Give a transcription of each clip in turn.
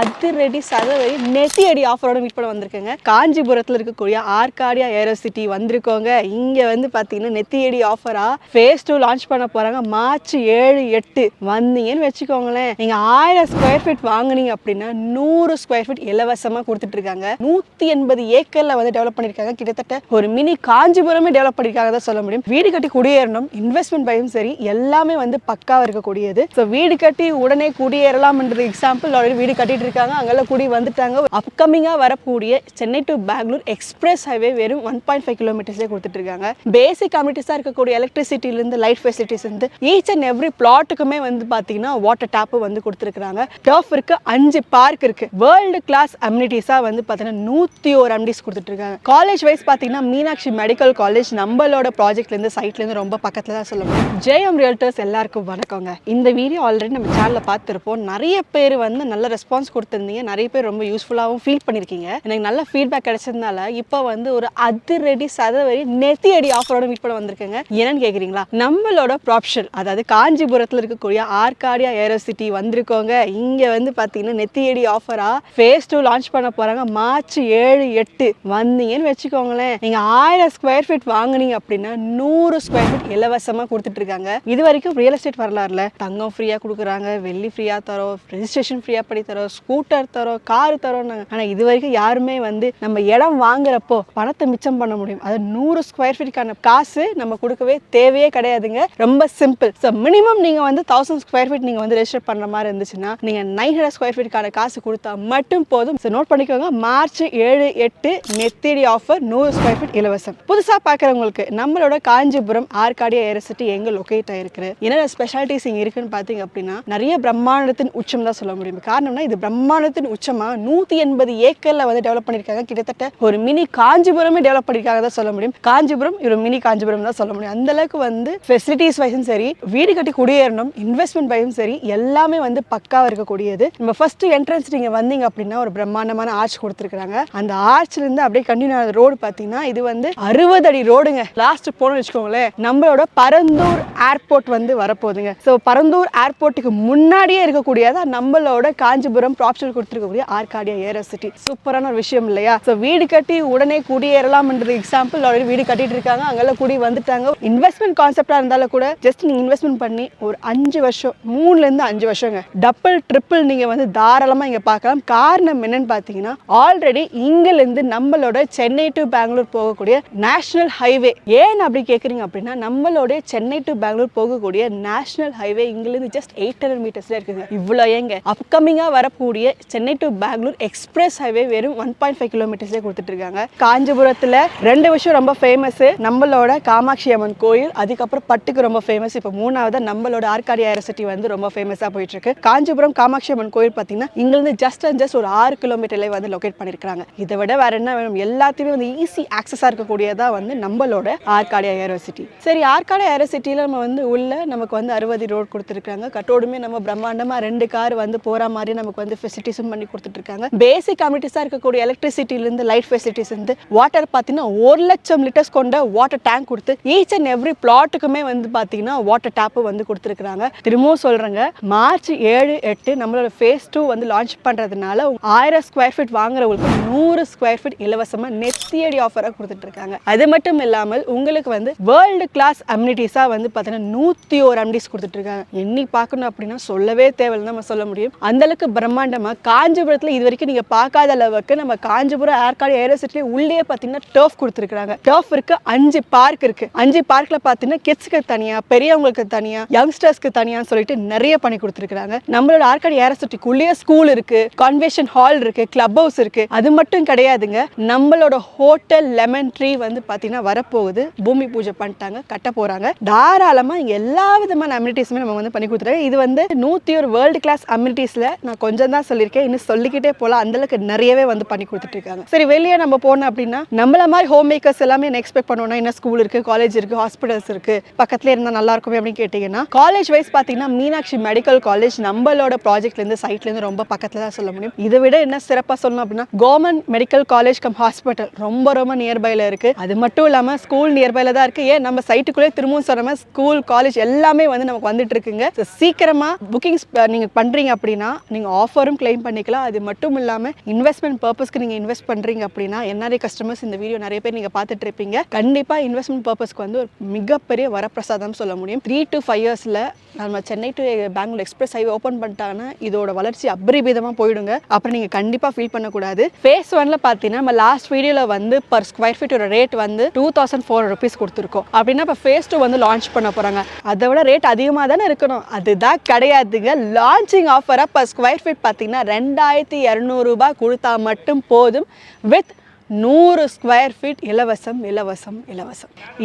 அதிரடி சதவரி நெத்தி அடி ஆஃபரோட மீட் பண்ண வந்திருக்கேங்க. காஞ்சிபுரத்தில் இருக்கக்கூடிய ஆர்காடியா ஏரோசிட்டி வந்திருக்கோங்க. இங்கே வந்து பார்த்தீங்கன்னா நெத்தி அடி ஆஃபராக ஃபேஸ் 2 லான்ச் பண்ண போகிறாங்க. மார்ச் 7, 8 வந்தீங்கன்னு வச்சுக்கோங்களேன். நீங்கள் 1000 ஸ்கொயர் ஃபீட் வாங்கினீங்க அப்படின்னா 100 ஸ்கொயர் ஃபீட் இலவசமாக கொடுத்துட்டு இருக்காங்க. 180 ஏக்கரில் வந்து டெவலப் பண்ணியிருக்காங்க. கிட்டத்தட்ட ஒரு மினி காஞ்சிபுரமே டெவலப் பண்ணியிருக்காங்க தான் சொல்ல முடியும். வீடு கட்டி குடியேறணும், இன்வெஸ்ட்மெண்ட் பையும் சரி எல்லாமே வந்து பக்காவாக இருக்கக்கூடியது. ஸோ வீடு கட்டி உடனே குடியேறலாம்ன்றது எக்ஸாம்பிள் ஆல்ரெடி வீடு கட்டிட்டு இருக்காங்க, அங்கெல்லாம் குடி வந்துட்டாங்க. அப்கமிங்காக வரக்கூடிய Chennai to Bengaluru express highway வெறும் 1.5 கிலோமீட்டர்ஸ்லேயே கொடுத்துட்டு இருக்காங்க. பேசிக் கம்யூனிட்டிஸாக இருக்கக்கூடிய எலக்ட்ரிசிட்டிலேருந்து லைட் ஃபெசிலிட்டிஸ் இருந்து ஈச் அண்ட் எவ்ரி பிளாட்டுக்குமே வந்து பார்த்தீங்கன்னா வாட்டர் டேப்பு வந்து கொடுத்துருக்காங்க. டர்ஃப் இருக்கு, 5 பார்க் இருக்கு. வேர்ல்டு கிளாஸ் அம்யூனிட்டிஸாக வந்து பார்த்தீங்கன்னா 101 அம்யூனிட்டிஸ் கொடுத்துட்டு இருக்காங்க. காலேஜ் வைஸ் பார்த்தீங்கன்னா மீனாட்சி மெடிக்கல் காலேஜ் நம்மளோட ப்ராஜெக்ட்லேருந்து சைட்லேருந்து ரொம்ப பக்கத்தில் தான் சொல்ல முடியும். ஜேஎம் ரியல்டர்ஸ் எல்லாருக்கும் வணக்கங்க. இந்த வீடியோ ஆல்ரெடி நம்ம சேனலில் பார்த்துருப்போம். நிறைய பேர் வந்து நல்ல ரெஸ்பான்ஸ் கொடுத்துருந்தீங்க. நிறைய பேர் ரொம்ப யூஸ்ஃபுல்லாகவும் ஃபீல் பண்ணியிருக்கீங்க. எனக்கு நல்ல ஃபீட்பேக் கிடைச்சதுனால இப்போ வந்து ஒரு அதிரடி சதவரி நெத்தி அடி ஆஃபரோட மீட் பண்ண வந்திருக்கேங்க. என்னன்னு கேட்குறீங்களா? நம்மளோட ப்ராப்ஷன் அதாவது காஞ்சிபுரத்தில் இருக்கக்கூடிய ஆர்காடியா ஏரோசிட்டி வந்திருக்கோங்க. இங்கே வந்து பார்த்தீங்கன்னா நெத்தி அடி ஆஃபராக ஃபேஸ் 2 லான்ச் பண்ண போகிறாங்க. மார்ச் 7, 8 வந்தீங்கன்னு வச்சுக்கோங்களேன். நீங்கள் 1000 ஸ்கொயர் ஃபீட் வாங்கினீங்க அப்படின்னா 100 ஸ்கொயர் ஃபீட் இலவசமாக கொடுத்துட்டு இருக்காங்க. இது வரைக்கும் ரியல் எஸ்டேட் வரலாறுல தங்கம் ஃப்ரீயாக கொடுக்குறாங்க, வெள்ளி ஃப்ரீயாக தரோம், ரெஜிஸ்ட்ரேஷன் ஃப்ரீயாக பண்ணி தரோம், ஸ்கூட்டர் தரோம், கார் தரோம். ஆனால் இது வரைக்கும் யாருமே வந்து நம்ம இடம் வாங்குறப்போ பணத்தை மிச்சம் பண்ண முடியும். அது 100 ஸ்கொயர் ஃபீட்டுக்கான காசு நம்ம கொடுக்கவே தேவையே கிடையாதுங்க. ரொம்ப சிம்பிள். ஸோ மினிமம் நீங்கள் வந்து 1000 ஸ்கொயர் ஃபீட் நீங்கள் வந்து ரெஜிஸ்டர் பண்ணுற மாதிரி இருந்துச்சுன்னா நீங்கள் 900 ஸ்கொயர் ஃபீட்டுக்கான காசு கொடுத்தா மட்டும் போதும். ஸோ நோட் பண்ணிக்கோங்க. மார்ச் 7, 8 நெத்திடி ஆஃபர் 100 ஸ்கொயர் ஃபீட் இலவசம். புதுசாக பார்க்குறவங்களுக்கு நம்மளோட காஞ்சிபுரம் ஆர்காடியா ஏரோசிட்டி எங்கே லொக்கேட் ஆயிருக்கு, என்னென்ன ஸ்பெஷாலிட்டிஸ் இங்கே இருக்குன்னு பார்த்தீங்க அப்படின்னா நிறைய பிரம்மாண்டத்தின் உச்சம் தான் சொல்ல முடியும். காரணம்னா இது பிரம்மாண்டத்தின் உச்சமாக 180 ஏக்கரில் வந்து டெவலப் பண்ணியிருக்காங்க. கிட்டத்தட்ட ஒரு மினி காஞ்சிபுரமே டெவலப் பண்ணியிருக்காங்க தான் சொல்ல முடியும். காஞ்சிபுரம் ஒரு மினி காஞ்சிபுரம் தான் சொல்ல முடியும். அந்த அளவுக்கு வந்து ஃபெசிலிட்டிஸ் வைஸும் சரி, வீடு கட்டி குடியேறணும், இன்வெஸ்ட்மெண்ட் பையும் சரி எல்லாமே வந்து பக்காவாக இருக்கக்கூடியது. நம்ம ஃபர்ஸ்ட் என்ட்ரன்ஸ் நீங்கள் வந்தீங்க அப்படின்னா ஒரு பிரம்மாண்டமான ஆர்ச் கொடுத்துருக்காங்க. அந்த ஆர்ச்ல இருந்து அப்படியே கண்டினியூ ஆன ரோடு பார்த்தீங்கன்னா இது வந்து 60 அடி ரோடுங்க. லாஸ்ட் போனோம்னு வச்சுக்கோங்களேன், நம்மளோட பரந்தூர் ஏர்போர்ட் வந்து வரப்போகுதுங்க. ஸோ பரந்தூர் ஏர்போர்ட்டுக்கு முன்னாடியே இருக்கக்கூடியதா நம்மளோட காஞ்சிபுரம் ப்ராப்ஷன் கொடுத்துருக்கக்கூடிய ஆர்காடியா ஏரோசிட்டி. சூப்பரான ஒரு விஷயம் இல்லையா? ஸோ வீடு கட்டி உடனே குடியேறலாம்ன்றது எக்ஸாம்பிள் ஆல்ரெடி வீடு கட்டிட்டு இருக்காங்க, அங்கெல்லாம் குடி வந்துட்டாங்க. இன்வெஸ்ட்மெண்ட் கான்செப்டா இருந்தாலும் கூட ஜஸ்ட் நீங்க இன்வெஸ்ட்மெண்ட் பண்ணி ஒரு 5 வருஷம் 3ல இருந்து 5 வருஷங்க டபுள் ட்ரிபிள் நீங்க வந்து தாராளமா இங்க பார்க்கலாம். காரணம் என்னன்னு பார்த்தீங்கன்னா ஆல்ரெடி இங்கிலிருந்து நம்மளோட சென்னை டு பெங்களூர் போகக்கூடிய நேஷனல் ஹைவே. ஏன் அப்படி கேட்குறீங்க அப்படின்னா நம்மளோட சென்னை டு பெங்களூர் போகக்கூடிய நேஷனல் ஹைவே இங்கிலிருந்து ஜஸ்ட் 800 மீட்டர்ஸ்ல இருக்குங்க. இவ்வளோ ஏங்க அப்கமிங்காக வரக்கூடிய Chennai to Bengaluru express highway வெறும் 1.5 கிலோமீட்டர்ஸ்லேயே கொடுத்துட்டு இருக்காங்க. காஞ்சிபுரத்தில் 2 விஷயம் ரொம்ப ஃபேமஸ். நம்மளோட காமாட்சி அம்மன் கோயில், அதுக்கப்புறம் பட்டுக்கு ரொம்ப ஃபேமஸ். இப்போ 3வது நம்மளோட ஆர்காடியா ஏரோசிட்டி வந்து ரொம்ப ஃபேமஸாக போயிட்டு இருக்கு. காஞ்சிபுரம் காமாட்சி அம்மன் கோயில் பார்த்தீங்கன்னா இங்கிலிருந்து ஜஸ்ட் ஒரு 6 கிலோமீட்டர்லேயே வந்து லொக்கேட் பண்ணியிருக்காங்க. இதை விட வேற என்ன வேணும்? எல்லாத்தையுமே வந்து ஈஸி ஆக்சஸாக இருக்கக்கூடியதா வந்து நம்மளோட ஆர்காடியா ஏரோசிட்டி. சரி, ஆர்காடியா ஏரோசிட்டியில் நம்ம வந்து உள்ள நமக்கு வந்து 60 ரோடு கொடுத்துருக்காங்க. கட்டோடுமே நம்ம பிரம்மாண்டமாக 2 கார் வந்து போகிற மாதிரி நமக்கு வந்து ஃபெசிலிட்டிஸும் பண்ணி கொடுத்துட்டு இருக்காங்க. பேசிக் கம்யூனிட்டிஸாக இருக்கக்கூடிய எலக்ட்ரிசிட்டிலேருந்து லைட் ஃபெசிலிட்டிஸ் இருந்து வாட்டர் பார்த்தீங்கன்னா 1 லட்சம் லிட்டர்ஸ் கொண்ட வாட்டர் டேங்க் கொடுத்து ஈச் அண்ட் எவ்ரி பிளாட்டுக்குமே வந்து பார்த்தீங்கன்னா வாட்டர் டேப்பு வந்து கொடுத்துருக்காங்க. திரும்பவும் சொல்கிறேங்க, மார்ச் 7, 8 நம்மளோட ஃபேஸ் 2 வந்து லான்ச் பண்ணுறதுனால 1000 ஸ்கொயர் ஃபீட் வாங்குறவங்களுக்கு 100 ஸ்கொயர் ஃபீட் இலவசமாக நெத்தியடி ஆஃபராக கொடுத்துட்டு இருக்காங்க. அது மட்டும் இல்லாமல் உங்களுக்கு வந்து வேர்ல்டு கிளாஸ் அம்யூனிட்டிஸாக வந்து பார்த்தீங்கன்னா 101 அம்யூனிட்டிஸ் கொடுத்துட்டு இருக்காங்க. எண்ணி பார்க்கணும் அப்படின்னா சொல்லவே தேவையில்லை நம்ம சொல்ல முடியும். அந்த அளவுக்கு பிரம்மாண்டமாக காஞ்சிபுரத்தில் இது வரைக்கும் நீங்கள் பார்க்காத அளவுக்கு நம்ம காஞ்சிபுரம் ஏர்காடியா ஏரோசிட்டி உள்ளே பார்த்தீங்கன்னா டர்ஃப் கொடுத்துருக்காங்க. டர்ஃப் இருக்கு, 5 பார்க் இருக்கு. 5 பார்க்ல பார்த்தீங்கன்னா கிட்ஸ்க்கு தனியாக, பெரியவங்களுக்கு தனியாக, யங்ஸ்டர்ஸ்க்கு தனியான்னு சொல்லிட்டு நிறைய பண்ணி கொடுத்துருக்காங்க. நம்மளோட ஆர்காடியா ஏரோசிட்டிக்குள்ளேயே ஸ்கூல் இருக்கு, கன்வென்ஷன் ஹால் இருக்கு, கிளப் ஹவுஸ் இருக்கு. அது மட்டும் கிடையாதுங்க, நம்மளோட ஹோட்டல் லெமன் ட்ரீ வந்து பார்த்தீங்கன்னா வரப்போகுது. பூமி பூஜை பண்ணிட்டாங்க, கட்ட போறாங்க. தாராளமாக இங்கே எல்லா விதமான அம்யூனிட்டிஸுமே நம்ம வந்து பண்ணி கொடுத்துருக்காங்க. இது வந்து 101 வேர்ல்டு கிளாஸ் அம்யூனிட்டிஸ்ல நான் கொஞ்சம் தான் சொல்லியிருக்கேன், இன்னும் சொல்லிக்கிட்டே போகலாம். அந்த அளவுக்கு நிறையவே வந்து பண்ணி கொடுத்துட்டு இருக்காங்க. சரி, வெளியே நம்ம போனோம் அப்படின்னா நம்மள மாதிரி ஹோம் மேக்கர்ஸ் எல்லாமே என்ன எக்ஸ்பெக்ட் பண்ணுவோம்னா, என்ன ஸ்கூல் இருக்கு, காலேஜ் இருக்கு, ஹாஸ்பிட்டல்ஸ் இருக்கு, பக்கத்துல இருந்தால் நல்லா இருக்குமே அப்படின்னு கேட்டீங்கன்னா காலேஜ் வைஸ் பார்த்தீங்கன்னா மீனாட்சி மெடிக்கல் காலேஜ் நம்மளோட ப்ராஜெக்ட்லேருந்து சைட்லேருந்து ரொம்ப பக்கத்தில் தான் சொல்ல முடியும். இதை விட என்ன சிறப்பாக சொல்லணும் அப்படின்னா government medical college come hospital ரொம்ப ரொம்ப நியர்பைல இருக்கு. அது மட்டும் இல்லாமல் ஸ்கூல் நியர்பைல தான் இருக்கு. ஏன் நம்ம சைட்டுக்குள்ளே திரும்பவும் சொன்ன ஸ்கூல் காலேஜ் எல்லாமே வந்து நமக்கு வந்துட்டு இருக்குங்க. சீக்கிரமா புக்கிங்ஸ் நீங்க பண்றீங்க அப்படின்னா நீங்க ஆஃபர் ஆஃபரும் கிளைம் பண்ணிக்கலாம். அது மட்டும் இல்லாமல் இன்வெஸ்ட்மெண்ட் பர்பஸ்க்கு நீங்கள் இன்வெஸ்ட் பண்ணுறீங்க அப்படின்னா NRI கஸ்டமர்ஸ் இந்த வீடியோ நிறைய பேர் நீங்கள் பார்த்துட்டு இருப்பீங்க. கண்டிப்பாக இன்வெஸ்ட்மெண்ட் பர்பஸ்க்கு வந்து ஒரு மிகப்பெரிய வரப்பிரசாதம் சொல்ல முடியும். 3 to 5 இயர்ஸில் நம்ம Chennai to Bengaluru express highway open பண்ணிட்டாங்கன்னா இதோட வளர்ச்சி அபரிமிதமாக போயிடுங்க. அப்புறம் நீங்கள் கண்டிப்பாக ஃபீல் பண்ணக்கூடாது. ஃபேஸ் 1ல் பார்த்தீங்கன்னா நம்ம லாஸ்ட் வீடியோவில் வந்து பர் ஸ்கொயர் ஃபீட்டோட ரேட் வந்து 2400 rupees கொடுத்துருக்கோம். அப்படின்னா இப்போ ஃபேஸ் 2 வந்து லான்ச் பண்ண போகிறாங்க. அதை விட ரேட் அதிகமாக தானே இருக்கணும். அதுதான் கிடையாதுங்க. லான்ச்சிங் ஆஃபராக பர் ஸ்கொயர் ஃபீட் பார்த்தீங்கன்னா 2200 ரூபாய் கொடுத்தா மட்டும் போதும். வித் 100 ஸ்கொயர் ஃபீட் இலவசம்.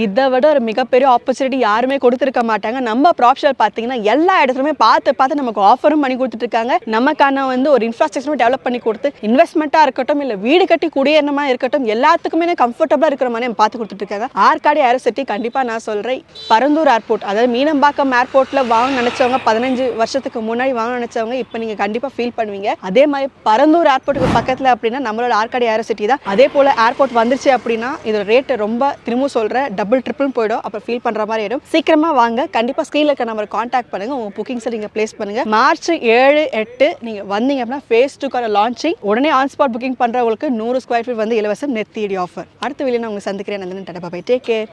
இதை விட ஒரு மிகப்பெரிய ஆப்பர்ச்சுனிட்டி யாருமே கொடுத்துருக்க மாட்டாங்க. நம்ம ப்ராப்ஷல் பார்த்தீங்கன்னா எல்லா இடத்துலையுமே பார்த்து நமக்கு ஆஃபரும் பண்ணி கொடுத்துட்ருக்காங்க. நமக்கான வந்து ஒரு இன்ஃப்ராஸ்ட்ரக்சரும் டெவலப் பண்ணி கொடுத்து இன்வெஸ்ட்மெண்ட்டாக இருக்கட்டும் இல்லை வீடு கட்டி குடியேறமாக இருக்கட்டும் எல்லாத்துக்குமே கம்ஃபர்டபுளாக இருக்கிற மாதிரி நம்ம பார்த்து கொடுத்துட்ருக்காங்க. ஆற்காடு ஏரோசிட்டி கண்டிப்பாக நான் சொல்கிறேன். பரந்தூர் ஏர்போர்ட் அதாவது மீனம்பாக்கம் ஏர்போர்ட்டில் வாங்க நினச்சவங்க 15 வருஷத்துக்கு முன்னாடி வாங்க நினச்சவங்க இப்போ நீங்கள் கண்டிப்பாக ஃபீல் பண்ணுவீங்க. அதே மாதிரி பரந்தூர் ஏர்போர்ட்டுக்கு பக்கத்தில் அப்படின்னா நம்மளோட ஆற்காடு ஏரோசிட்டி தான். அதே போல் ஏர்போர்ட் வந்துருச்சு அப்படின்னா இதோட ரேட்டு ரொம்ப திரும்ப சொல்கிறேன் டபுள் ட்ரிபிள் போயிடும். அப்புறம் ஃபீல் பண்ணுற மாதிரி ஆயிடும். சீக்கிரமாக வாங்க. கண்டிப்பாக ஸ்க்ரீனில் இருக்க நம்பர் காண்டாக்ட் பண்ணுங்கள். உங்கள் புக்கிங்ஸை நீங்கள் ப்ளேஸ் பண்ணுங்கள். மார்ச் 7, 8 நீங்கள் வந்தீங்க அப்படின்னா ஃபேஸ் 2க்கான லான்ச்சிங் உடனே ஆன் ஸ்பாட் புக்கிங் பண்ணுறவங்களுக்கு 100 ஸ்கொயர் ஃபீட் வந்து இலவசம் நெத்தியடி ஆஃபர். அடுத்த வீடியோ நான் உங்களுக்கு சந்திக்கிறேன். Take care.